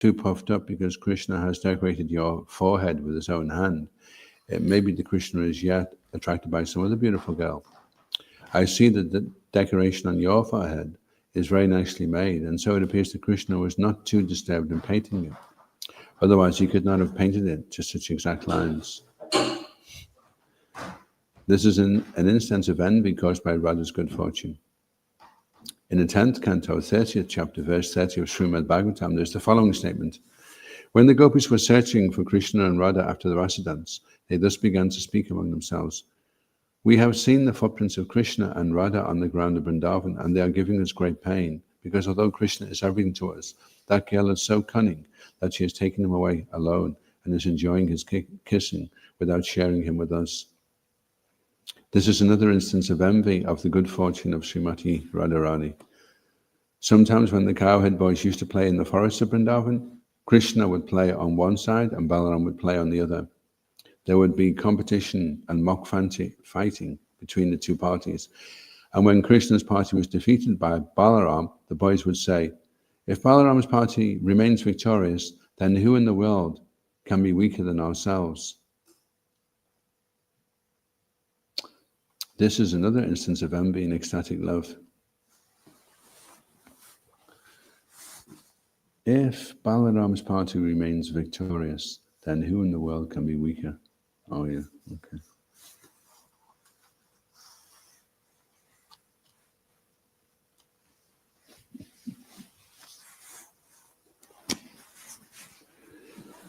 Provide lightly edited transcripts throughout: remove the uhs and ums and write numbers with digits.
too puffed up because Krishna has decorated your forehead with his own hand. It may be that Krishna is yet attracted by some other beautiful girl. I see that the decoration on your forehead is very nicely made, and so it appears that Krishna was not too disturbed in painting it. Otherwise, he could not have painted it to such exact lines. This is an instance of envy caused by Radha's good fortune. In the 10th canto, 30th chapter, verse 30 of Srimad Bhagavtam, there's the following statement. When the gopis were searching for Krishna and Radha after the rasa dance, they thus began to speak among themselves. We have seen the footprints of Krishna and Radha on the ground of Vrindavan, and they are giving us great pain, because although Krishna is everything to us, that girl is so cunning that she has taken him away alone and is enjoying his kissing without sharing him with us. This is another instance of envy of the good fortune of Srimati Radharani. Sometimes when the cowhead boys used to play in the forests of Vrindavan, Krishna would play on one side and Balaram would play on the other. There would be competition and mock fighting between the two parties. And when Krishna's party was defeated by Balaram, the boys would say, if Balaram's party remains victorious, then who in the world can be weaker than ourselves? This is another instance of envy and ecstatic love. If Balaram's party remains victorious, then who in the world can be weaker? Oh yeah, okay.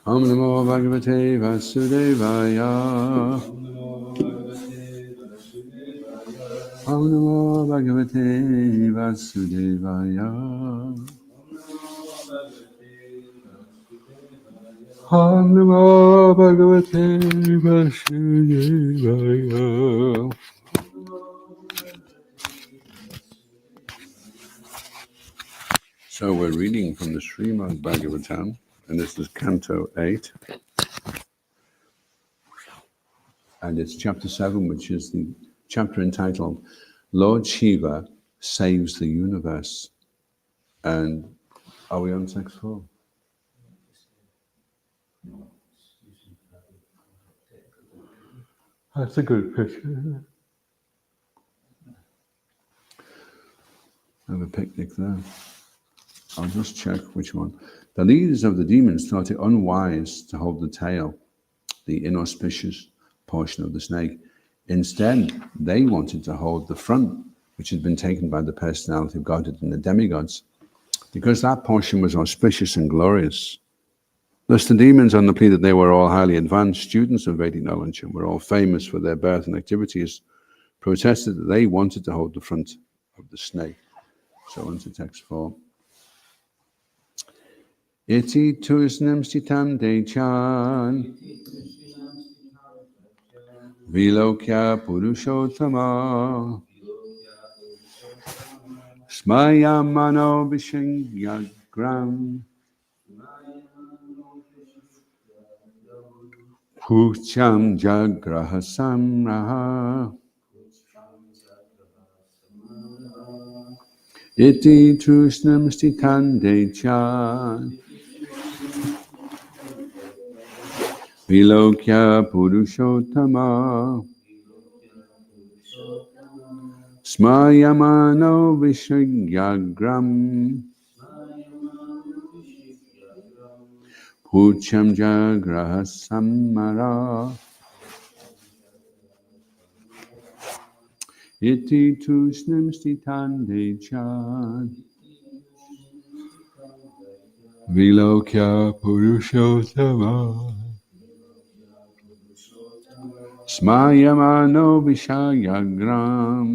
Om Namo Bhagavate Vasudevaya. Om Namo Bhagavate Vasudevaya. Om Namo Bhagavate Vasudevaya. So we're reading from the Srimad Bhagavtam, and this is Canto 8. And it's chapter 7, which is the chapter entitled Lord Shiva Saves the Universe. And are we on text 4? That's a good picture. I have a picnic there. I'll just check which one. The leaders of the demons thought it unwise to hold the tail, the inauspicious portion of the snake. Instead, they wanted to hold the front, which had been taken by the personality of Godhead and the demigods, because that portion was auspicious and glorious. Thus the demons, on the plea that they were all highly advanced students of Vedic knowledge and were all famous for their birth and activities, protested that they wanted to hold the front of the snake. So on to text 4. Iti tusnam stitam dechan vilokya purushottama smayamano vishingyagram pucham jagraha samraha. Iti tusnam stitam dechan vilokya purushottama smayamano vishagyagram pucham jagraha samara. Iti tusnam stitam dechan vilokya purushottama smayamano vishayagram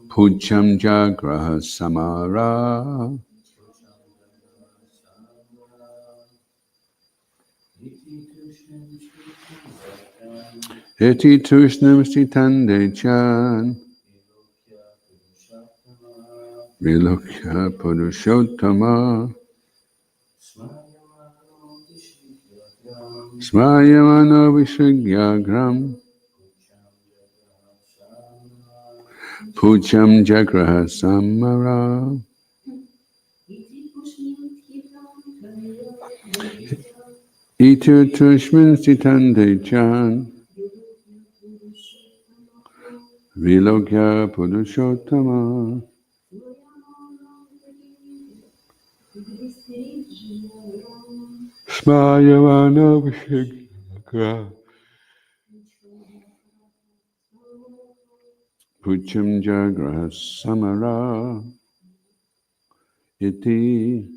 pucham jagraha samara. Iti tusnam stitam dechan vilokya purushottama smayamano vishagyagram pucham jagraha samara. Itu tushmin sitande chan vilokya purushottama smayavana vishekha pucham jagra samara iti.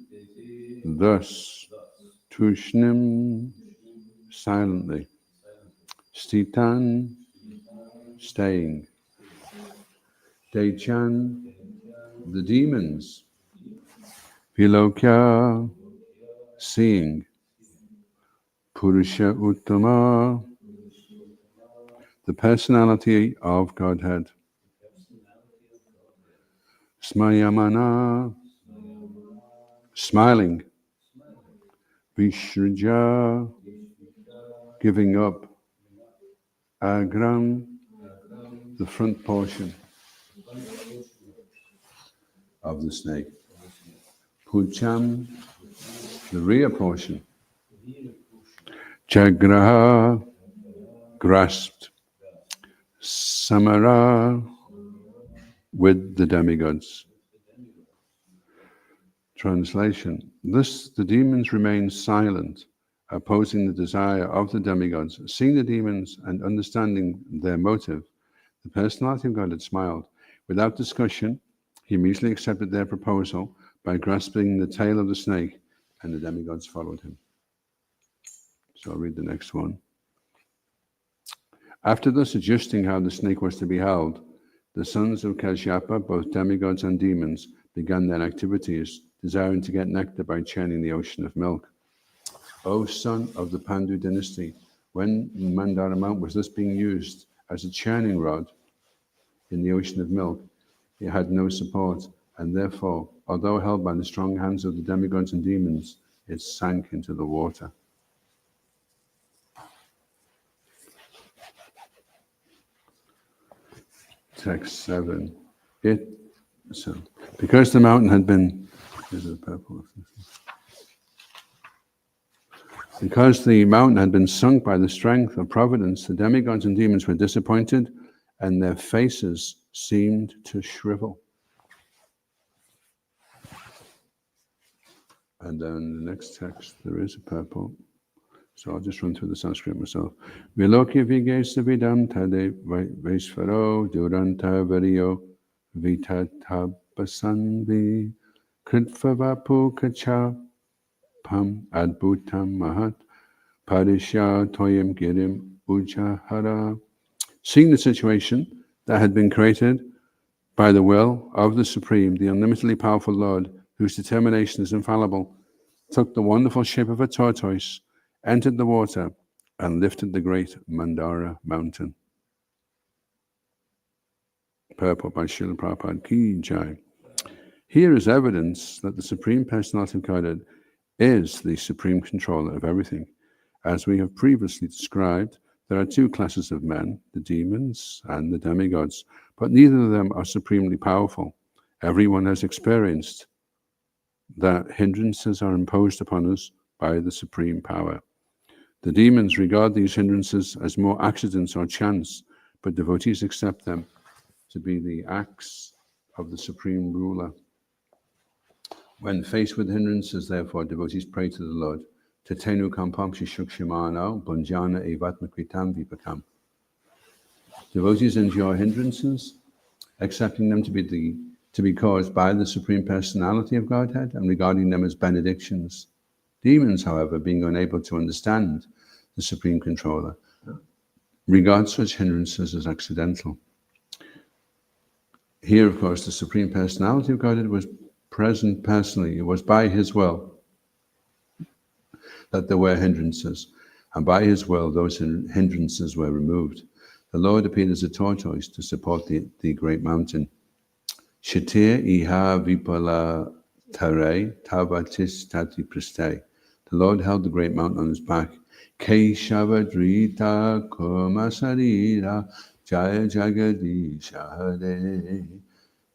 Thus tushnim silently, stitan staying, Dechan the demons, Vilokya seeing, Purusha Uttama the personality of Godhead, Smayamana smiling, Vishraja giving up, Agram the front portion of the snake, Pucham the rear portion, Jagraha grasped, Samara with the demigods. Translation. Thus the demons remained silent, opposing the desire of the demigods. Seeing the demons and understanding their motive, the personality of God had smiled. Without discussion, he immediately accepted their proposal by grasping the tail of the snake, and the demigods followed him. So I'll read the next one. After thus adjusting how the snake was to be held, the sons of Kashyapa, both demigods and demons, began their activities, desiring to get nectar by churning the ocean of milk. O son of the Pandu dynasty, when Mandara Mount was thus being used as a churning rod in the ocean of milk, it had no support, and therefore, although held by the strong hands of the demigods and demons, it sank into the water. Text 7. Because the mountain had been, because the mountain had been sunk by the strength of providence, the demigods and demons were disappointed, and their faces seemed to shrivel. And then the next text, there is a purport. So I'll just run through the Sanskrit myself. Viloki vigesa vidam tade vaishvaro duranta variyo vitatapasanvi kritfavapu kacha pam adbhutam mahat parisha toyam girim ujahara. Seeing the situation that had been created by the will of the Supreme, the unlimitedly powerful Lord, whose determination is infallible, took the wonderful shape of a tortoise, entered the water, and lifted the great Mandara mountain. Purport by Srila Prabhupada Ki Jai. Here is evidence that the Supreme Personality of Godhead is the supreme controller of everything. As we have previously described, there are two classes of men, the demons and the demigods, but neither of them are supremely powerful. Everyone has experienced that hindrances are imposed upon us by the supreme power. The demons regard these hindrances as more accidents or chance, but devotees accept them to be the acts of the supreme ruler. When faced with hindrances, therefore, devotees pray to the Lord. Tatenu kampam shishukshimano bunjana evatmakritam vipakam. Devotees endure hindrances, accepting them to be caused by the Supreme Personality of Godhead and regarding them as benedictions. Demons, however, being unable to understand the Supreme Controller, regard such hindrances as accidental. Here, of course, the Supreme Personality of Godhead was present personally. It was by His will that there were hindrances, and by His will those hindrances were removed. The Lord appeared as a tortoise to support the great mountain. Shatir iha vipala tare tavatis tati priste. The Lord held the great mountain on His back. Keshavadrita kurmasarira jaya jagadisha hare.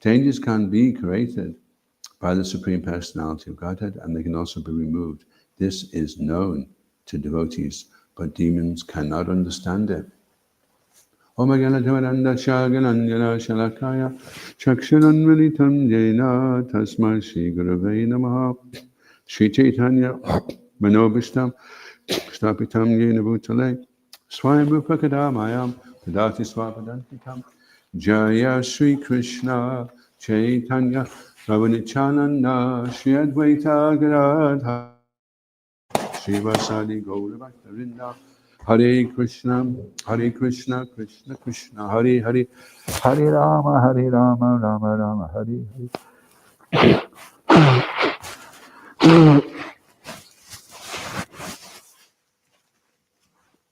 Changes can be created by the Supreme Personality of Godhead, and they can also be removed. This is known to devotees, but demons cannot understand it. Om Gyanadvaranda Shaganandjana Shalakaya Chakshuranmilitam Jena Tasmai Shri Gurave Namaha Shri Chaitanya Manobishtam Stapitam Yena Bhutale Swayambhupakadamayam Padati Swapadantikam Jaya Shri Krishna Chaitanya Prabhunichananda Shri Advaita Gadadha Shri Vasadi Gaura Bhaktarinda Hare Krishna Krishna Krishna Hare Hare Hare Rama Rama Rama Hare Hare.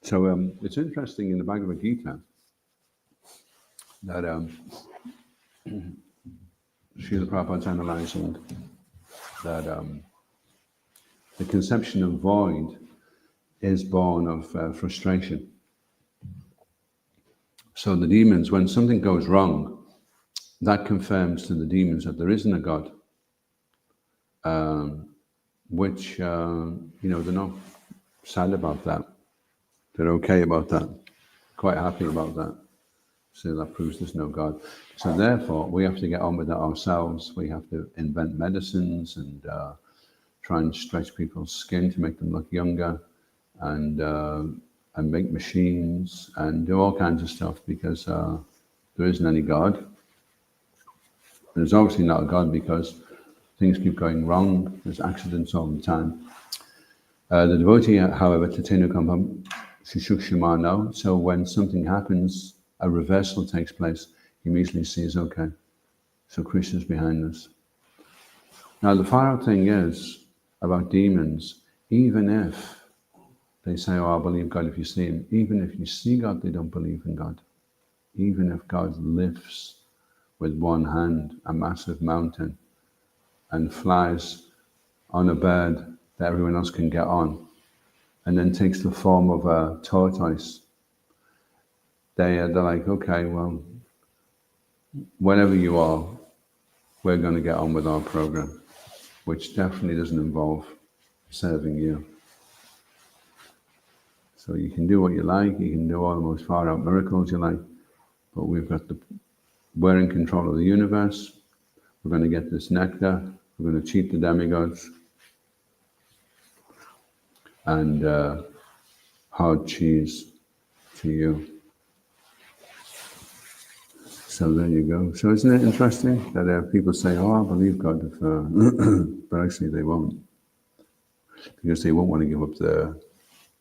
So it's interesting in the Bhagavad Gita that Srila Prabhupada's analyzing that the conception of void is born of frustration. So the demons, when something goes wrong, that confirms to the demons that there isn't a God, which, they're not sad about that. They're okay about that, quite happy about that. So that proves there's no God. So therefore, we have to get on with that ourselves. We have to invent medicines and try and stretch people's skin to make them look younger, and make machines and do all kinds of stuff because there isn't any God. There's obviously not a God because things keep going wrong. There's accidents all the time. The devotee, however, Tatenu Kampam Shishukshimano, so when something happens, a reversal takes place, he immediately sees, okay, so Krishna's behind this. Now the far out thing is about demons, even if they say, oh, I believe God if you see him, even if you see God, they don't believe in God. Even if God lifts with one hand a massive mountain and flies on a bird that everyone else can get on, and then takes the form of a tortoise, they're like, okay, well, whenever you are, we're going to get on with our program, which definitely doesn't involve serving you. So you can do what you like, you can do all the most far out miracles you like, but we're in control of the universe, we're going to get this nectar, we're going to cheat the demigods, and hard cheese to you. So there you go. So isn't it interesting that people say, oh, I believe God, but actually they won't. Because they won't want to give up their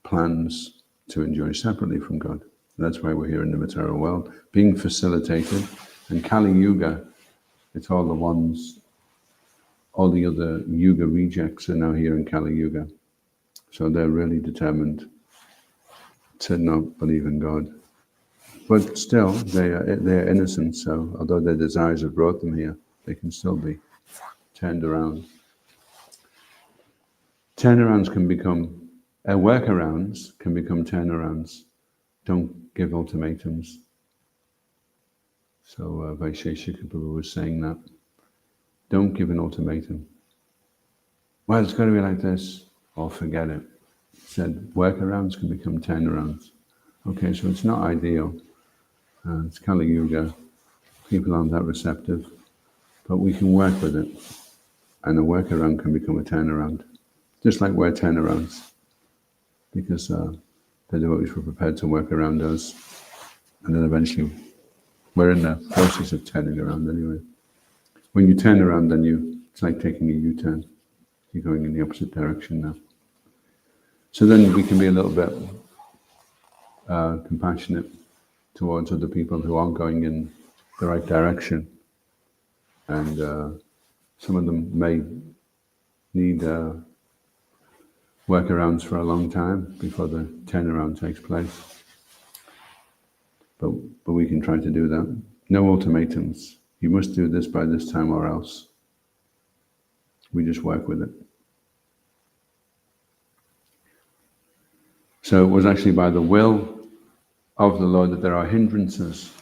plans to enjoy separately from God. And that's why we're here in the material world, being facilitated. And Kali Yuga, it's all the other Yuga rejects are now here in Kali Yuga. So they're really determined to not believe in God. But still, they're innocent, so although their desires have brought them here, they can still be turned around. Turnarounds can become, workarounds can become turnarounds. Don't give ultimatums. So Vaisheshika Prabhu was saying that. Don't give an ultimatum. Well, it's got to be like this, or forget it. He said workarounds can become turnarounds. Okay, so it's not ideal. It's Kali Yuga. People aren't that receptive, but we can work with it. And a workaround can become a turnaround. Just like we're turnarounds. Because the devotees were prepared to work around us. And then eventually, we're in the process of turning around anyway. When you turn around, then it's like taking a U-turn. You're going in the opposite direction now. So then we can be a little bit compassionate towards other people who aren't going in the right direction. And some of them may need workarounds for a long time before the turnaround takes place. But we can try to do that. No ultimatums. You must do this by this time or else. We just work with it. So it was actually by the will of the Lord that there are hindrances.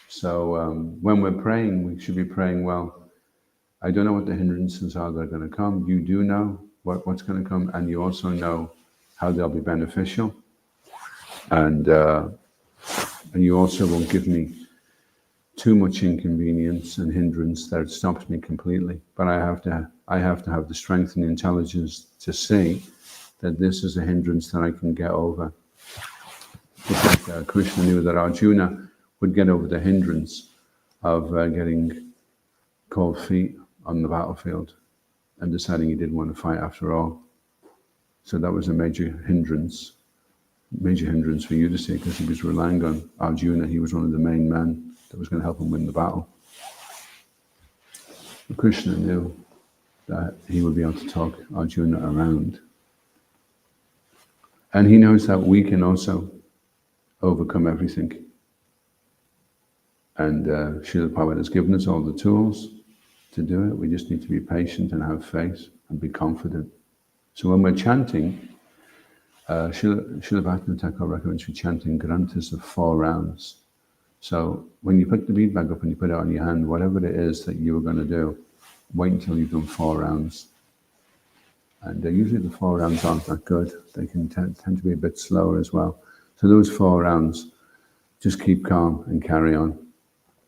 So when we're praying, we should be praying, well, I don't know what the hindrances are that are going to come. You do know what's going to come, and you also know how they'll be beneficial, and you also won't give me too much inconvenience and hindrance that it stops me completely. But I have to have the strength and the intelligence to see that this is a hindrance that I can get over. Just like Krishna knew that Arjuna would get over the hindrance of getting cold feet on the battlefield and deciding he didn't want to fight after all. So that was a major hindrance for you to see, because he was relying on Arjuna. He was one of the main men that was going to help him win the battle. But Krishna knew that he would be able to talk Arjuna around. And he knows that we can also overcome everything. And Srila Prabhupada has given us all the tools to do it. We just need to be patient and have faith and be confident. So when we're chanting, Srila Bhaktivinoda Thakur recommends we chanting granthas of 4 rounds. So when you put the bead bag up and you put it on your hand, whatever it is that you were going to do, wait until you've done 4 rounds. And usually the 4 rounds aren't that good. They can tend to be a bit slower as well. So those 4 rounds, just keep calm and carry on.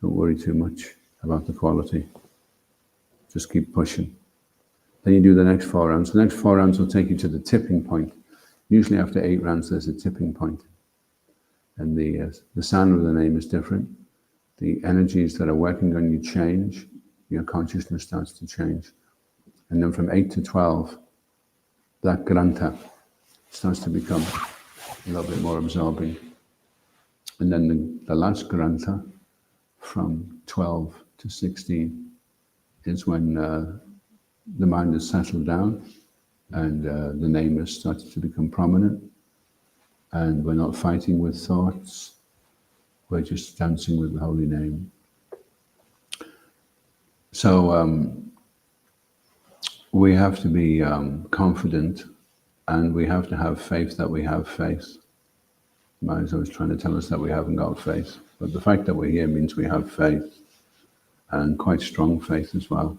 Don't worry too much about the quality. Just keep pushing. Then you do the next 4 rounds. The next 4 rounds will take you to the tipping point. Usually after 8 rounds, there's a tipping point. And the sound of the name is different. The energies that are working on you change. Your consciousness starts to change. And then from 8 to 12, that grantha starts to become a little bit more absorbing. And then the last grantha, from 12 to 16, is when the mind is settled down and the name has started to become prominent, and we're not fighting with thoughts, we're just dancing with the holy name. So we have to be confident, and we have to have faith that we have faith. Maya's always trying to tell us that we haven't got faith, but the fact that we're here means we have faith, and quite strong faith as well.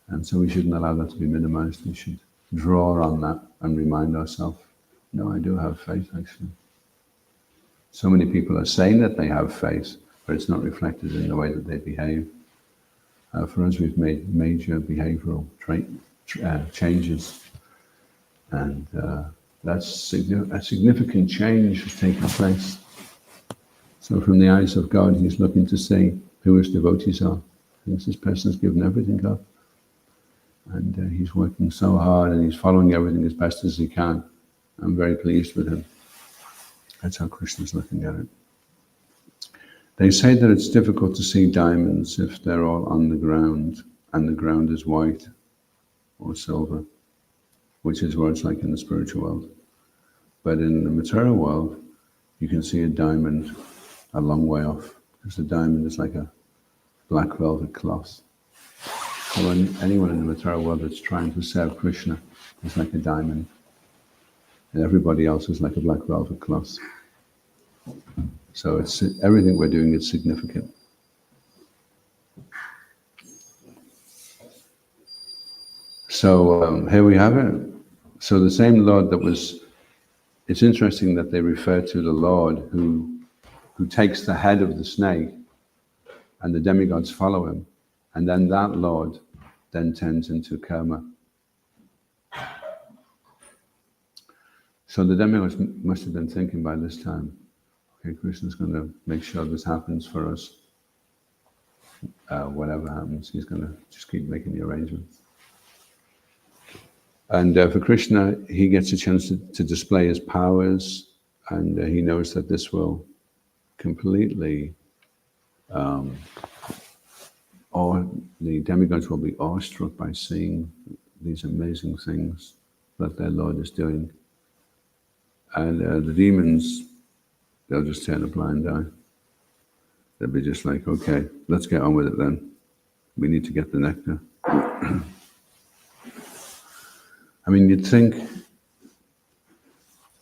And so we shouldn't allow that to be minimized. We should draw on that and remind ourselves, no, I do have faith, actually. So many people are saying that they have faith, but it's not reflected in the way that they behave. For us, we've made major behavioral changes, and that's a significant change has taken place. So from the eyes of God, he's looking to see who his devotees are. Thinks this person's given everything up, and he's working so hard, and he's following everything as best as he can. I'm very pleased with him. That's how Krishna's looking at it. They say that it's difficult to see diamonds if they're all on the ground, and the ground is white or silver, which is what it's like in the spiritual world. But in the material world, you can see a diamond a long way off, because the diamond is like a black velvet cloth. So anyone in the material world that's trying to serve Krishna is like a diamond, and everybody else is like a black velvet cloth. So it's everything we're doing is significant. So here we have it. So the same Lord that was, it's interesting that they refer to the Lord who takes the head of the snake, and the demigods follow him, and then that Lord then turns into karma. So the demigods must have been thinking by this time, okay, Krishna's going to make sure this happens for us. Whatever happens, he's going to just keep making the arrangements. And for Krishna, he gets a chance to display his powers, and he knows that this will completely, the demigods will be awestruck by seeing these amazing things that their Lord is doing. And the demons, they'll just turn a blind eye. They'll be just like, okay, let's get on with it then. We need to get the nectar. I mean, you'd think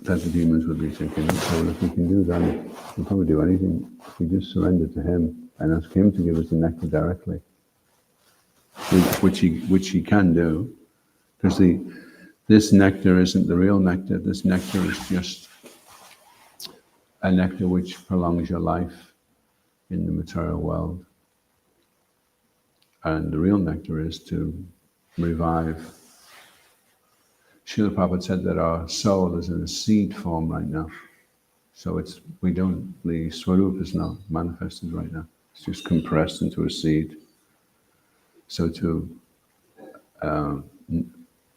that the demons would be thinking, okay, well, if we can do that, we'll probably do anything. If we just surrender to him and ask him to give us the nectar directly, which he can do, because the This nectar isn't the real nectar. This nectar is just a nectar which prolongs your life in the material world. And the real nectar is to revive. Srila Prabhupada said that our soul is in a seed form right now. So the Swarup is not manifested right now. It's just compressed into a seed. So to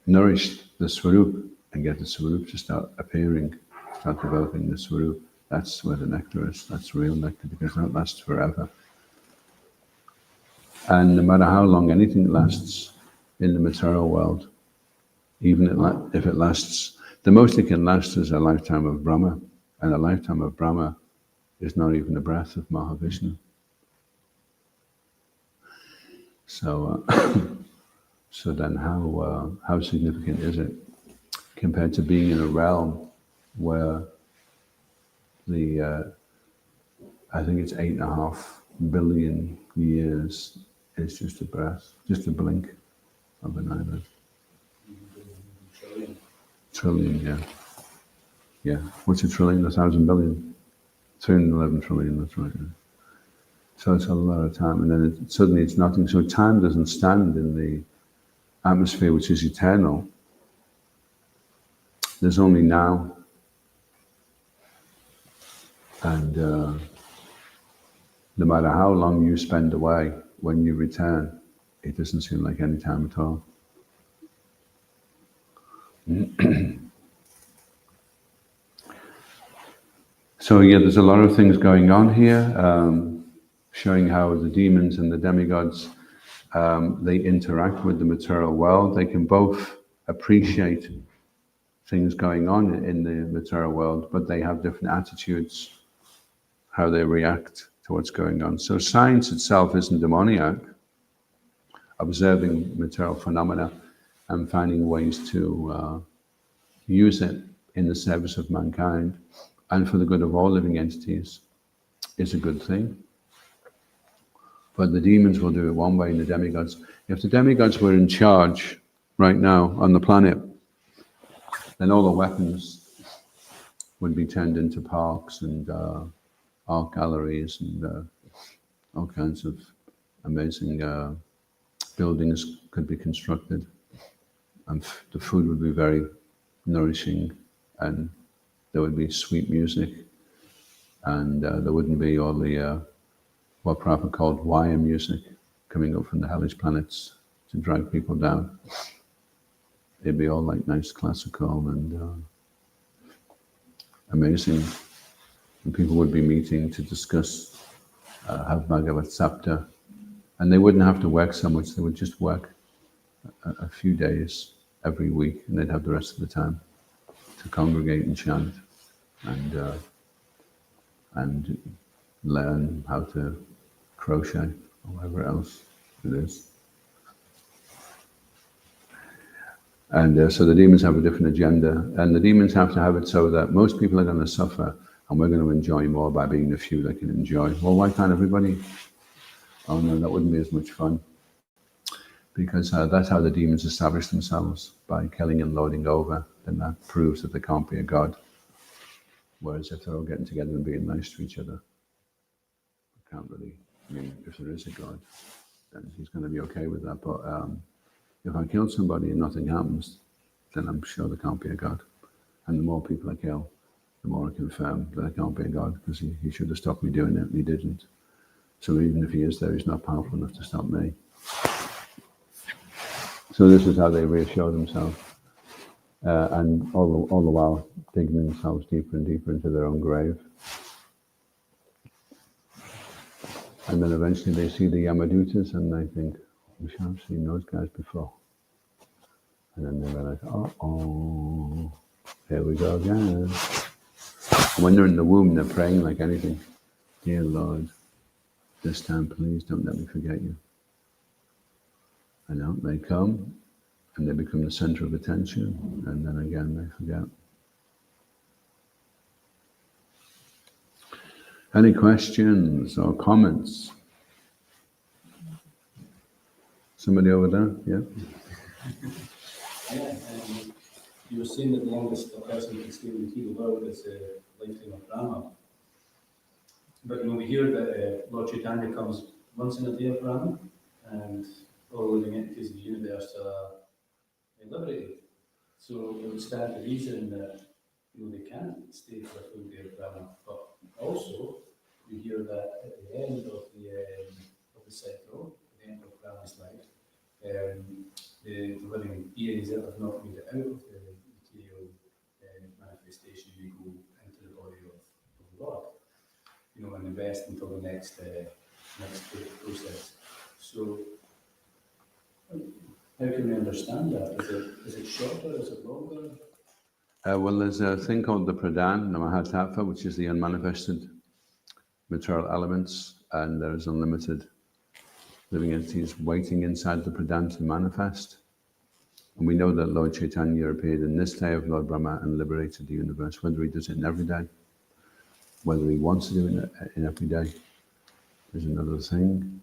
nourish the Swarup and get the Swarup to start appearing, start developing the Swarup, that's where the nectar is. That's real nectar, because that lasts forever. And no matter how long anything lasts in the material world, even if it lasts, the most it can last is a lifetime of Brahma, and a lifetime of Brahma is not even a breath of Mahavishnu. So, so then how significant is it compared to being in a realm where I think it's 8.5 billion years is just a breath, just a blink of an eyelid. Trillion, yeah. Yeah. What's a trillion? 1,000 billion. 311 trillion, that's right. Yeah. So it's a lot of time, and then suddenly it's nothing. So time doesn't stand in the atmosphere which is eternal. There's only now. And no matter how long you spend away, when you return, it doesn't seem like any time at all. So yeah, there's a lot of things going on here, showing how the demons and the demigods, they interact with the material world. They can both appreciate things going on in the material world, but they have different attitudes, how they react to what's going on. So science itself isn't demoniac. Observing material phenomena and finding ways to use it in the service of mankind and for the good of all living entities is a good thing. But the demons will do it one way, and the demigods. If the demigods were in charge right now on the planet, then all the weapons would be turned into parks and art galleries and all kinds of amazing buildings could be constructed, and the food would be very nourishing, and there would be sweet music, and there wouldn't be all the what Prabhupada called wire music coming up from the hellish planets to drag people down. It'd be all like nice classical and amazing, and people would be meeting to discuss, have Bhagavat Sapta, and they wouldn't have to work so much. They would just work a few days every week, and they'd have the rest of the time to congregate and chant and learn how to crochet or whatever else it is. And so the demons have a different agenda, and the demons have to have it so that most people are going to suffer, and we're going to enjoy more by being the few that can enjoy. Well, why can't everybody? Oh no, that wouldn't be as much fun. Because that's how the demons establish themselves, by killing and lording over. Then that proves that there can't be a God. Whereas if they're all getting together and being nice to each other, can't really, I mean, if there is a God, then he's going to be okay with that. But if I kill somebody and nothing happens, then I'm sure there can't be a God. And the more people I kill, the more I confirm that there can't be a God, because he should have stopped me doing it, and he didn't. So even if he is there, he's not powerful enough to stop me. So this is how they reassure themselves, and all the while digging themselves deeper and deeper into their own grave. And then eventually they see the Yamadutas and they think, we should have seen those guys before. And then they realize, oh, here we go again. And when they're in the womb, they're praying like anything. Dear Lord, this time please don't let me forget you. And out they come, and they become the center of attention, and then again they forget. Any questions or comments? Somebody over there? Yeah? you were saying that the longest a person can stay in the material world is a lifetime of Brahma. But we hear that Lord Chaitanya comes once in a day of Brahma, and all living entities of the universe are liberated. So it would stand to reason that they can't stay for a full day of Brahma. But also, we hear that at the end of the cycle, at the end of Brahma's life, the living beings that have not made it out of the material manifestation, we go into the body of God, and invest until the next process. So, how can we understand that? Is it shorter? Is it longer? Well, there's a thing called the Pradhan, the Mahatattva, which is the unmanifested material elements, and there's unlimited living entities waiting inside the Pradhan to manifest. And we know that Lord Chaitanya appeared in this day of Lord Brahma and liberated the universe, whether he does it in every day, whether he wants to do it in every day is another thing.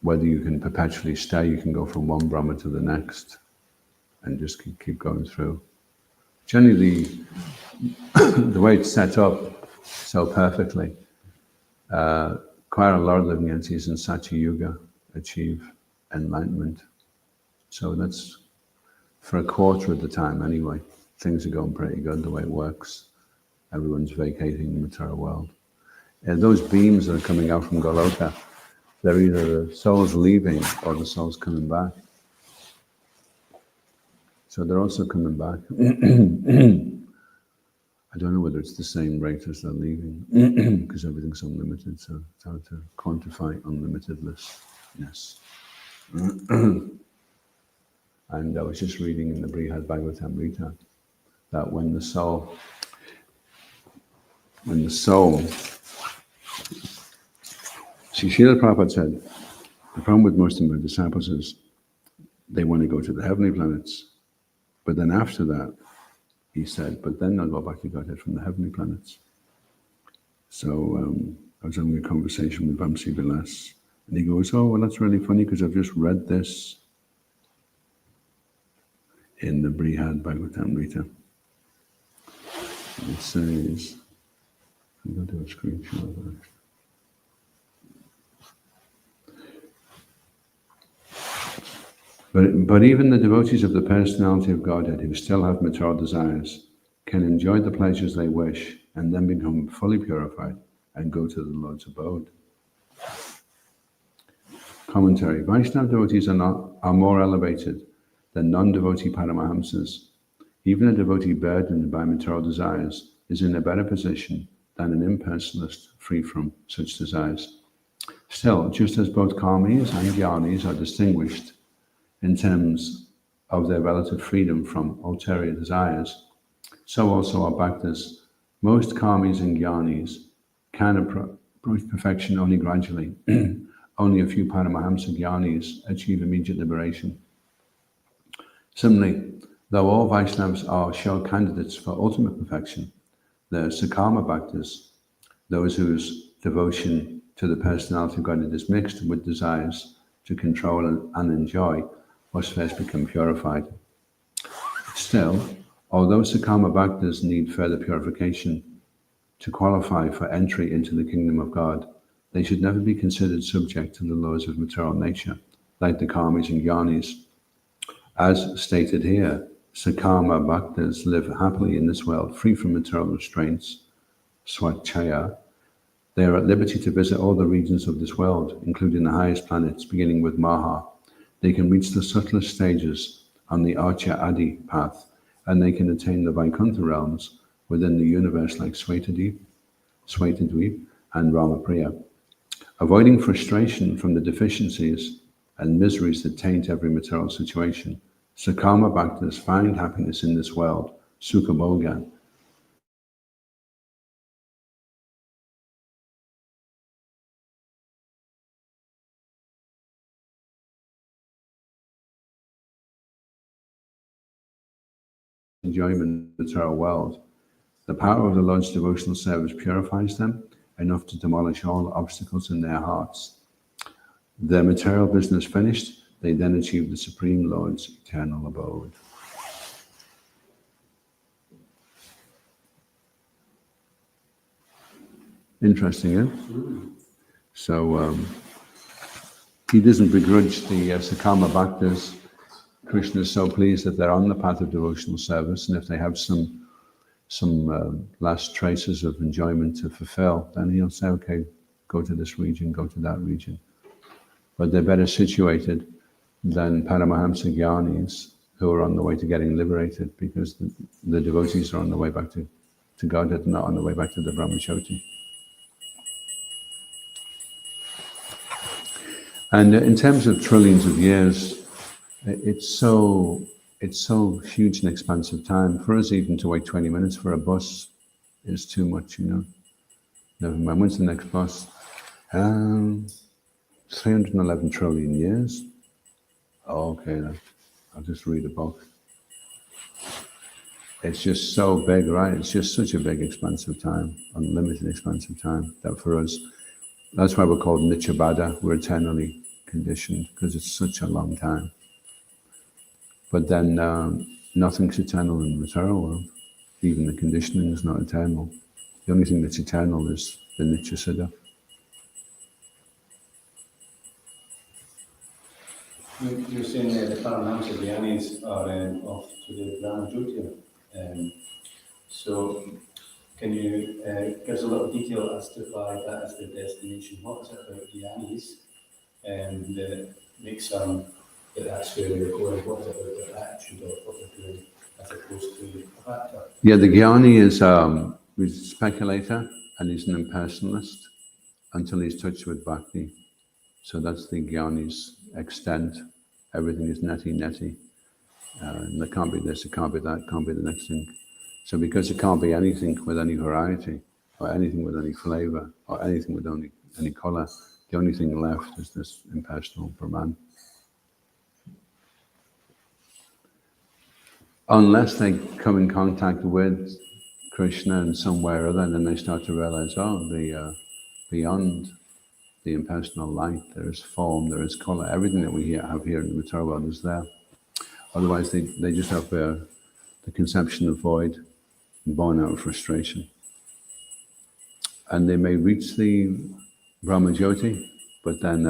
Whether you can perpetually stay, you can go from one Brahma to the next and just keep going through. Generally, the way it's set up so perfectly, quite a lot of living entities in Satya Yuga achieve enlightenment. So that's for a quarter of the time anyway. Things are going pretty good the way it works. Everyone's vacating the material world. Those beams that are coming out from Goloka, they're either the souls leaving or the souls coming back. So they're also coming back. I don't know whether it's the same rate as they're leaving, because everything's unlimited, so it's hard to quantify unlimitedness. And I was just reading in the Srimad Bhagavtam Rita that when the soul, see, Srila Prabhupada said, the problem with most of my disciples is they want to go to the heavenly planets, but then after that, he said, but then they'll go back to Godhead from the heavenly planets. So I was having a conversation with Vamsi Vilas, and he goes, oh, well, that's really funny because I've just read this in the Srimad Bhagavtam Rita. It says, I'm going to do a screenshot of that. But even the devotees of the personality of Godhead who still have material desires can enjoy the pleasures they wish and then become fully purified and go to the Lord's abode. Commentary. Vaishnava devotees are more elevated than non-devotee Paramahamsas. Even a devotee burdened by material desires is in a better position than an impersonalist free from such desires. Still, just as both karmis and jnanis are distinguished in terms of their relative freedom from ulterior desires, so also are bhaktas. Most karmis and jnanis can approach perfection only gradually. Only a few Paramahamsa jnanis achieve immediate liberation. Similarly, though all Vaishnavas are sure candidates for ultimate perfection, the Sakama bhaktas, those whose devotion to the personality of God is mixed with desires to control and enjoy, must first become purified. Still, although Sakama bhaktas need further purification to qualify for entry into the kingdom of God, they should never be considered subject to the laws of material nature, like the karmis and jnanis. As stated here, Sakama bhaktas live happily in this world, free from material restraints, swachaya. They are at liberty to visit all the regions of this world, including the highest planets, beginning with Maha. They can reach the subtlest stages on the Archa Adi path, and they can attain the Vaikuntha realms within the universe like Svetadweep and Ramapriya. Avoiding frustration from the deficiencies and miseries that taint every material situation, Sakama bhaktas find happiness in this world, Sukha Bhoga. Enjoyment in the material world. The power of the Lord's devotional service purifies them enough to demolish all obstacles in their hearts. Their material business finished, they then achieve the Supreme Lord's eternal abode. Interesting, eh? So he doesn't begrudge the Sakama Bhaktas. Krishna is so pleased that they're on the path of devotional service, and if they have some last traces of enjoyment to fulfill, then he'll say, okay, go to this region, go to that region. But they're better situated than Paramahamsa Jnanis, who are on the way to getting liberated, because the devotees are on the way back to Godhead, not on the way back to the Brahmajyoti. And in terms of trillions of years, it's so huge and expansive time. For us even to wait 20 minutes for a bus is too much, you know. Never mind, when's the next bus? 311 trillion years. Oh, okay then, I'll just read a book. It's just so big, right? It's just such a big expansive time, unlimited expansive time, that for us, that's why we're called Nityabada, we're eternally conditioned, because it's such a long time. But then nothing's eternal in the material world. Even the conditioning is not eternal. The only thing that's eternal is the Nitya Siddha. You're saying the Paramahamsa Jnanis are off to the Brahmajyoti. So can you give us a little detail as to why that is their destination? What is it about Jnanis that makes that's where they're going? What is it about their attitude or what they're doing as opposed to a factor? Yeah, the Jnani is a speculator and he's an impersonalist until he's touched with bhakti. So that's the Jnani's extent. Everything is neti. And there can't be this, it can't be that, can't be the next thing. So because it can't be anything with any variety, or anything with any flavor, or anything with any color, the only thing left is this impersonal Brahman. Unless they come in contact with Krishna in some way or other, then they start to realize, beyond the impersonal light, there is form, there is color. Everything that we have here in the material world is there. Otherwise, they just have the conception of void, born out of frustration. And they may reach the Brahmajyoti, but then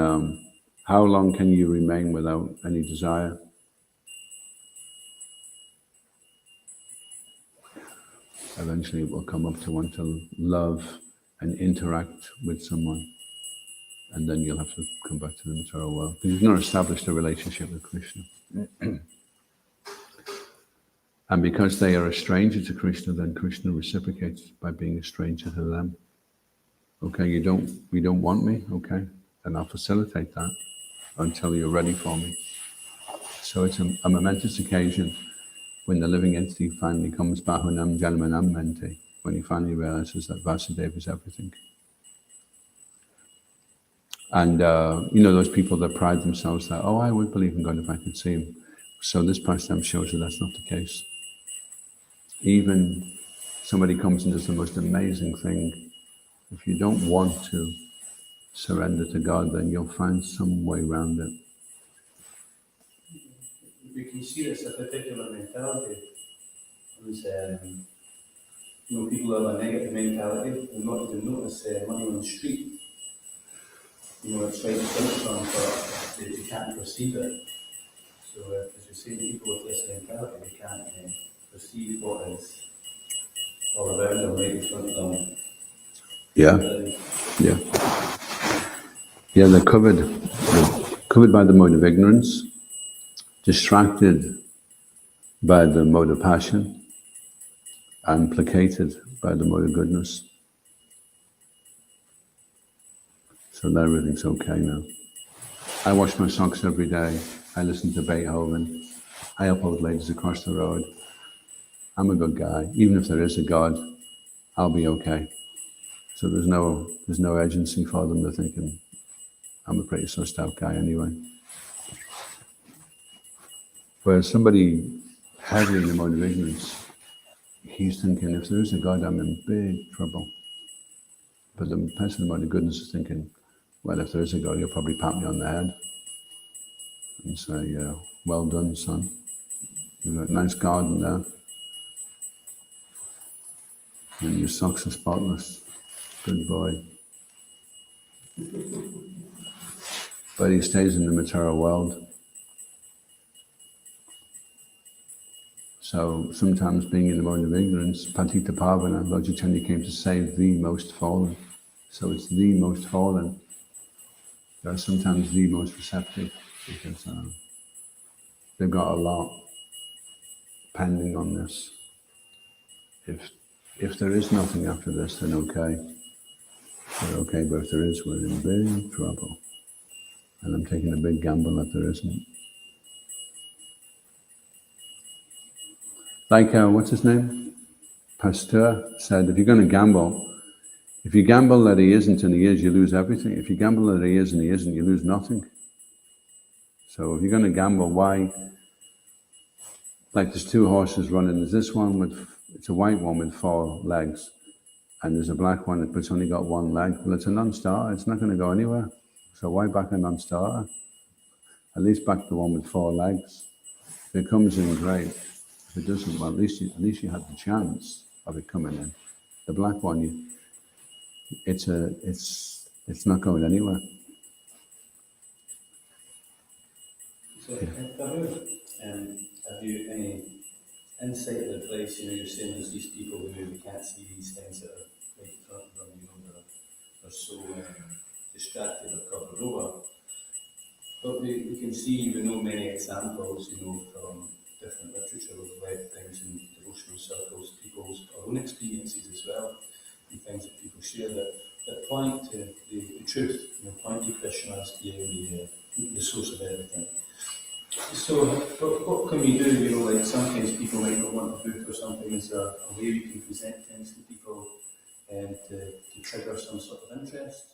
how long can you remain without any desire? Eventually it will come up to want to love and interact with someone. And then you'll have to come back to the material world. Because you've not established a relationship with Krishna. And because they are a stranger to Krishna, then Krishna reciprocates by being a stranger to them. Okay, you don't want me? Okay, then I'll facilitate that until you're ready for me. So it's a momentous occasion when the living entity finally comes Bahunam Janmanam Mente, when he finally realizes that Vasudeva is everything. And those people that pride themselves that, I would believe in God if I could see him. So this pastime shows that that's not the case. Even somebody comes and does the most amazing thing, if you don't want to surrender to God, then you'll find some way around it. We can see this a particular mentality. People have a negative mentality and not even notice money on the street. It's right in front of them, but they can't perceive it. So, as you say, people with this mentality, they can't perceive what is all around them, right in front of them. Yeah, they're covered by the mode of ignorance, distracted by the mode of passion, and placated by the mode of goodness. So everything's okay now. I wash my socks every day. I listen to Beethoven. I help old ladies across the road. I'm a good guy. Even if there is a God, I'll be okay. So there's no urgency for them. They're thinking, I'm a pretty sussed out guy anyway. Whereas somebody heavily in the mode of ignorance, he's thinking, if there is a God, I'm in big trouble. But the person in the mode of goodness is thinking, well, if there is a God, he'll probably pat me on the head. and say, well done, son. You've got a nice garden there. And your socks are spotless. Good boy. But he stays in the material world. So sometimes being in the mode of ignorance, Patita Pavana, Lord Chaitanya came to save the most fallen. So it's the most fallen. They are sometimes the most receptive because they've got a lot pending on this. If there is nothing after this, then okay. We're okay, but if there is, we're in big trouble. And I'm taking a big gamble that there isn't. Like, what's his name? Pasteur said, if you're going to gamble, if you gamble that he isn't and he is, you lose everything. If you gamble that he is and he isn't, you lose nothing. So if you're going to gamble, why? Like there's two horses running. There's this one with, it's a white one with 4 legs. And there's a black one that's only got 1 leg. Well, it's a non-starter. It's not going to go anywhere. So why back a non-starter? At least back the one with 4 legs. If it comes in, great. If it doesn't, well, at least you had the chance of it coming in. The black one, it's not going anywhere. So, have you any insight or advice? You're saying there's these people who maybe can't see these things that are right in front of them, they're so distracted or covered over. But we can see, we know many examples, from different literature of read things in devotional circles, people's own experiences as well, and things that people share that point to the truth, point to Krishna as being the source of everything. So, what can we do? Like sometimes people might not want a book or something. Is there a way we can present things to people to trigger some sort of interest?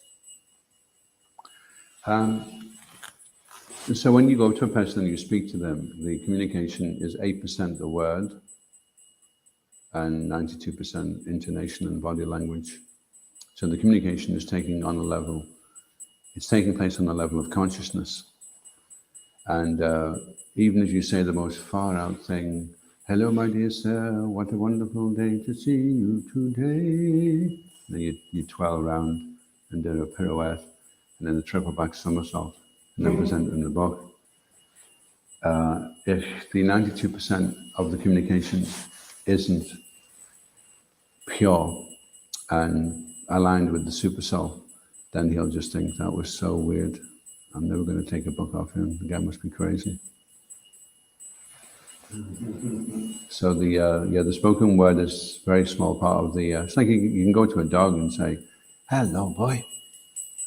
So when you go to a person and you speak to them, the communication is 8% the word and 92% intonation and body language. So the communication is taking place on a level of consciousness. And even if you say the most far out thing, hello my dear sir, what a wonderful day to see you today. And then you twirl around and do a pirouette and then a triple back somersault and then present in the book. If the 92% of the communication isn't pure and aligned with the super soul, then he'll just think that was so weird. I'm never going to take a book off him. The guy must be crazy. So the spoken word is a very small part of the. It's like you can go to a dog and say, "Hello, boy.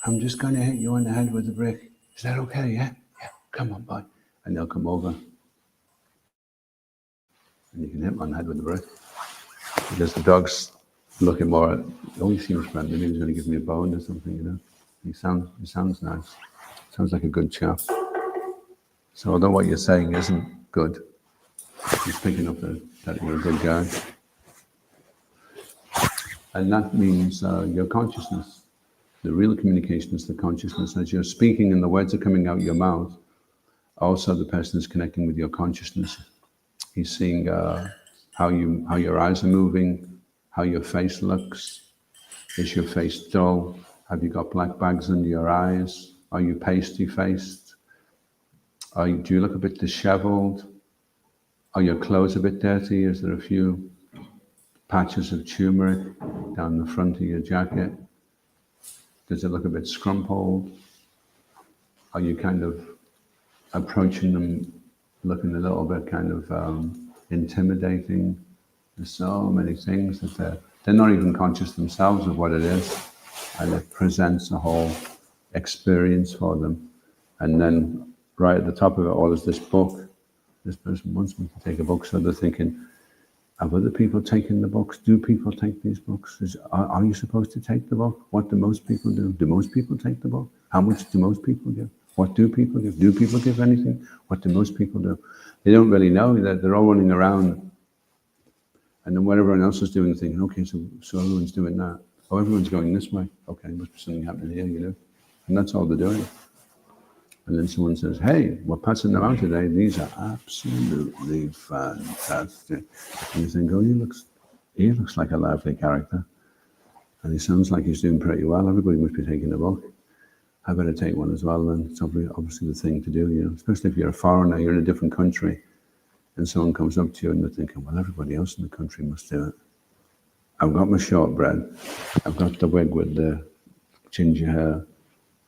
I'm just going to hit you on the head with a brick. Is that okay? Yeah, yeah. Come on, boy." And they'll come over, and you can hit them on the head with a brick because the dog's looking more at. Oh, he seems friendly. Maybe he's going to give me a bone or something. He sounds nice. Sounds like a good chap. So although what you're saying isn't good, he's picking up that you're a good guy. And that means your consciousness. The real communication is the consciousness. As you're speaking and the words are coming out your mouth, also the person is connecting with your consciousness. He's seeing how your eyes are moving, how your face looks. Is your face dull? Have you got black bags under your eyes? Are you pasty-faced? Do you look a bit disheveled? Are your clothes a bit dirty? Is there a few patches of turmeric down the front of your jacket? Does it look a bit scrumpled? Are you kind of approaching them looking a little bit kind of intimidating? There's so many things that they're not even conscious themselves of what it is, and it presents a whole experience for them. And then right at the top of it all is this book. This person wants me to take a book, so they're thinking, have other people taken the books? Do people take these books? Are you supposed to take the book? What do most people do? Do most people take the book? How much do most people give? What do people give? Do people give anything? What do most people do? They don't really know. They're all running around. And then what everyone else is doing, thinking, okay, so everyone's doing that. Oh, everyone's going this way. Okay, must be something happening here, And that's all they're doing. And then someone says, hey, we're passing them out today. These are absolutely fantastic. And you think, oh, he looks like a lively character. And he sounds like he's doing pretty well. Everybody must be taking a book. I better take one as well. Then it's obviously the thing to do, you know, especially if you're a foreigner, you're in a different country, and someone comes up to you and they're thinking, well, everybody else in the country must do it. I've got my shortbread. I've got the wig with the ginger hair.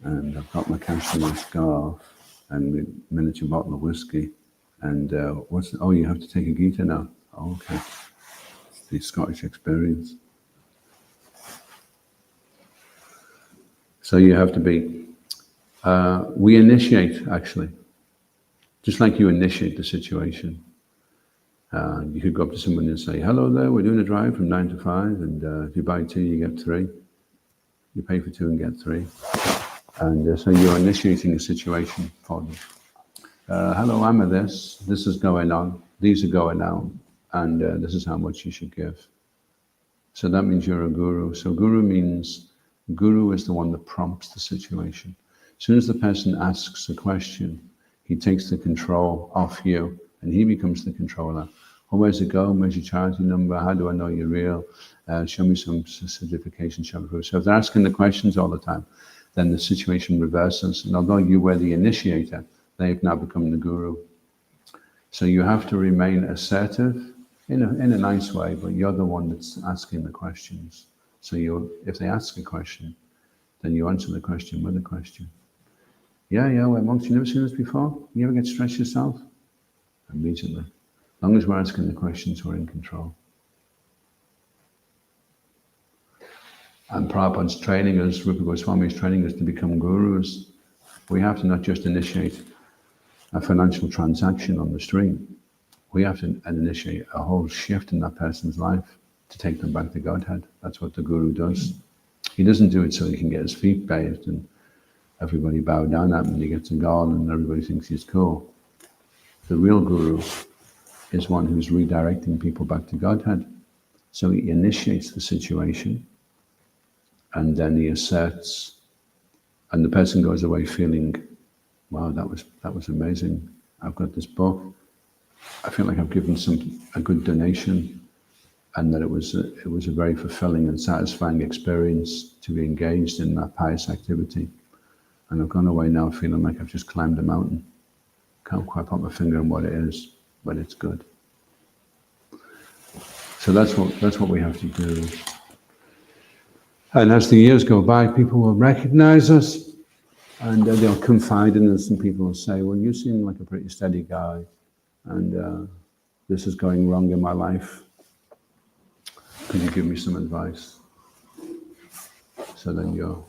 And I've got my cashmere scarf and a miniature bottle of whiskey. And you have to take a Gita now. Oh, okay. It's the Scottish experience. So you have to be, we initiate actually, just like you initiate the situation. You could go up to someone and say, hello there, we're doing a drive from 9 to 5, and if you buy 2, you get 3. You pay for 2 and get 3. And so you're initiating a situation for them. Hello, I'm at this is going on, these are going on, and this is how much you should give. So that means you're a guru. So guru is the one that prompts the situation. As soon as the person asks a question, he takes the control off you, and he becomes the controller. Oh, where's it going? Where's your charity number? How do I know you're real? Show me some certification, show me proof. So if they're asking the questions all the time, then the situation reverses. And although you were the initiator, they've now become the guru. So you have to remain assertive in a nice way, but you're the one that's asking the questions. So if they ask a question, then you answer the question with a question. Yeah, well, monks, you never seen this before? You ever get stressed yourself? Immediately. As long as we're asking the questions, we're in control. And Prabhupada's training us, Rupa Goswami's training us to become gurus. We have to not just initiate a financial transaction on the street. We have to initiate a whole shift in that person's life to take them back to Godhead. That's what the guru does. He doesn't do it so he can get his feet bathed and everybody bow down at him and he gets a god and everybody thinks he's cool. The real guru is one who's redirecting people back to Godhead. So he initiates the situation, and then he asserts, and the person goes away feeling, wow, that was amazing. I've got this book. I feel like I've given a good donation, and that it was a very fulfilling and satisfying experience to be engaged in that pious activity. And I've gone away now feeling like I've just climbed a mountain. Can't quite put my finger on what it is, but it's good. So that's what we have to do. And as the years go by, people will recognize us, and they'll confide in us, and people will say, well, you seem like a pretty steady guy, and this is going wrong in my life. Could you give me some advice? So then you're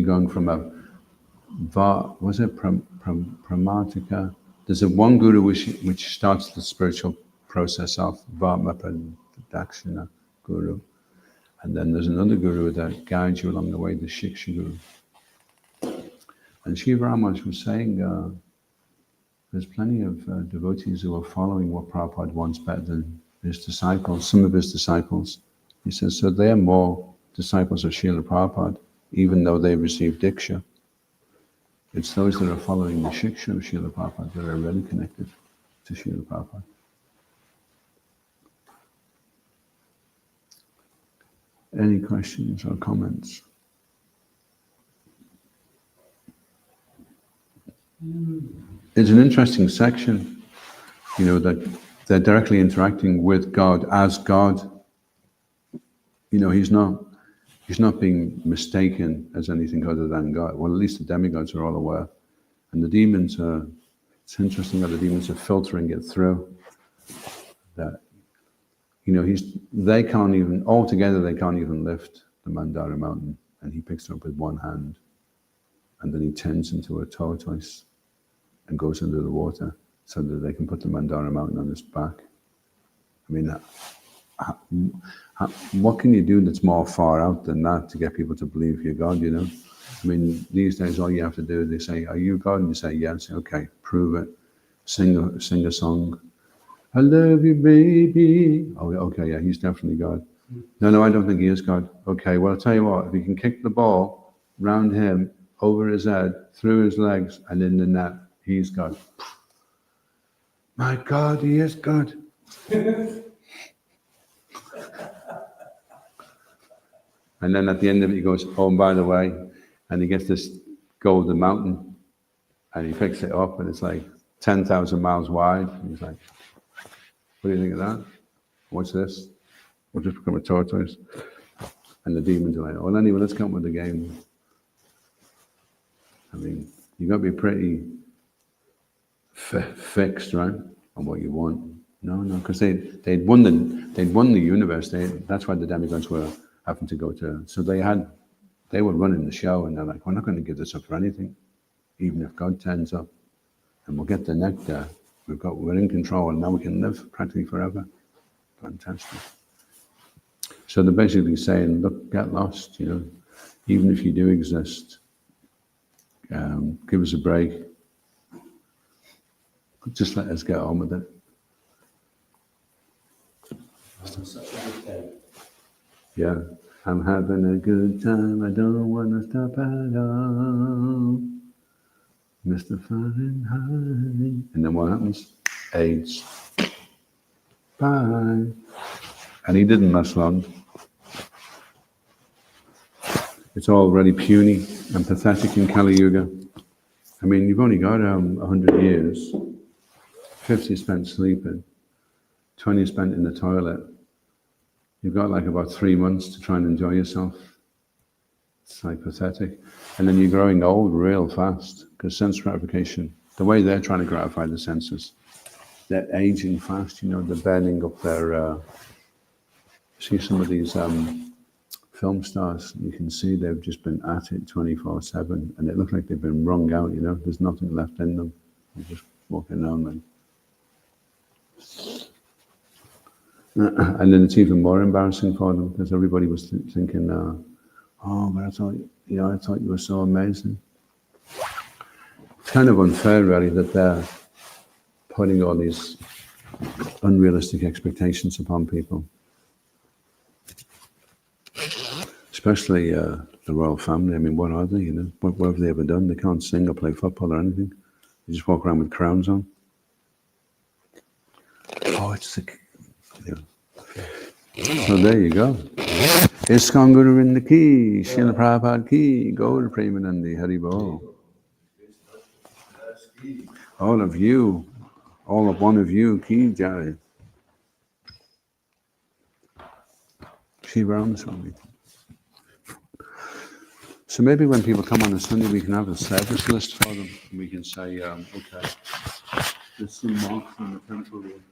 going from a Pramatika? There's one guru which starts the spiritual process off, Varma-Pradakshina guru. And then there's another guru that guides you along the way, the Shiksha guru. And Shiva Ramanuja was saying there's plenty of devotees who are following what Prabhupada wants better than his disciples, some of his disciples. He says, so they are more disciples of Srila Prabhupada, even though they've received Diksha. It's those that are following the Shiksha of Srila Prabhupada that are really connected to Srila Prabhupada. Any questions or comments? It's an interesting section, that they're directly interacting with God as God. He's not being mistaken as anything other than God. Well, at least the demigods are all aware. And the demons it's interesting that the demons are filtering it through. That, they can't even lift the Mandara mountain. And he picks it up with one hand. And then he turns into a tortoise and goes under the water so that they can put the Mandara mountain on his back. I mean, what can you do that's more far out than that to get people to believe you're God, I mean, these days all you have to do, they say, are you God? And you say, yes. Okay, prove it. Sing a song. I love you, baby. Oh, okay, yeah, he's definitely God. No, I don't think he is God. Okay, well, I'll tell you what, if you can kick the ball round him over his head, through his legs, and in the net, he's God. My God, he is God. And then at the end of it, he goes, oh, and by the way, and he gets this golden mountain, and he picks it up, and it's like 10,000 miles wide. And he's like, what do you think of that? What's this? We'll just become a tortoise. And the demons are like, well, anyway, let's come up with the game. I mean, you've got to be pretty fixed, right, on what you want. No, because they'd won the universe. That's why the demigods were having to go to. So they were running the show, and they're like, we're not going to give this up for anything, even if God turns up, and we'll get the nectar. We're in control, and now we can live practically forever. Fantastic. So they're basically saying, look, get lost, even if you do exist, give us a break. Just let us get on with it. Such a good time. Yeah, I'm having a good time. I don't want to stop at all. Mr. Fahrenheit. And then what happens? AIDS. Bye. And he didn't last long. It's all really puny and pathetic in Kali Yuga. I mean, you've only got 100 years. 50 spent sleeping. 20 spent in the toilet. You've got like about 3 months to try and enjoy yourself. It's like pathetic. And then you're growing old real fast because sense gratification, the way they're trying to gratify the senses, they're aging fast, they're burning up their, see some of these film stars, you can see they've just been at it 24/7 and it looks like they've been wrung out, there's nothing left in them. They're just walking around like. And then it's even more embarrassing for them because everybody was thinking, oh, but I thought you were so amazing. It's kind of unfair, really, that they're putting all these unrealistic expectations upon people. Especially the royal family. I mean, what are they, What have they ever done? They can't sing or play football or anything. They just walk around with crowns on. Oh, it's the... So there you go. ISKCON Guru in the key, Srila Prabhupada key, Gaur Premanandi Haribo. All of you, all of one of you, key jai. Shiva Ramaswamy. So maybe when people come on a Sunday, we can have a service list for them. We can say, okay, there's some marks on the temple here.